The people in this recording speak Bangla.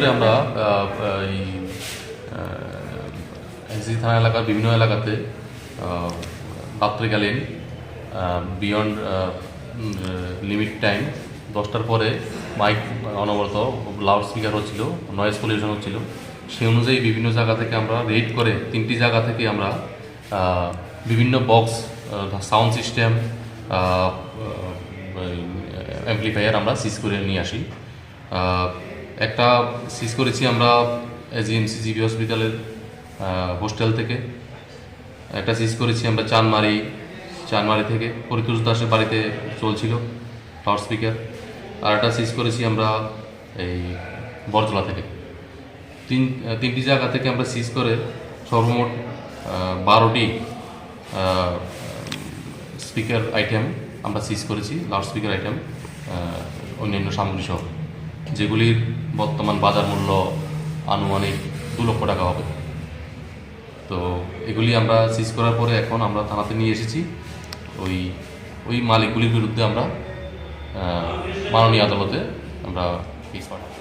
ধরে আমরা এই এনসিসি থানা এলাকার বিভিন্ন এলাকাতে রাত্রিকালীন বিয়ন্ড লিমিট টাইম 10টার পরে মাইক অনবরত লাউড স্পিকার হচ্ছিল, নয়েজ পলিউশন হচ্ছিল। সেই অনুযায়ী বিভিন্ন জায়গা থেকে আমরা রেড করে 3টি জায়গা থেকে আমরা বিভিন্ন বক্স, সাউন্ড সিস্টেম, অ্যাম্পলিফায়ার আমরা সিজ করে নিয়ে আসি। একটা সিজ করেছি আমরা এজিএমসি জিবি হসপিটালের হোস্টেল থেকে, একটা সিজ করেছি আমরা চানমারি থেকে পরিতোষ দাসের বাড়িতে চলছিল লাউড স্পিকার, আর একটা সিজ করেছি আমরা এই বরজলা থেকে। তিনটি জায়গা থেকে আমরা সিজ করে সর্বমোট 12টি স্পিকার আইটেম আমরা সিজ করেছি, লাউড স্পিকার আইটেম, অন্যান্য সামগ্রী সহ, যেগুলির বর্তমান বাজার মূল্য আনুমানিক 2 লক্ষ টাকা হবে। তো এগুলি আমরা সিজ করার পরে এখন আমরা থানাতে নিয়ে এসেছি। ওই মালিকগুলির বিরুদ্ধে আমরা মাননীয় আদালতে আমরা কেস পাঠাবো।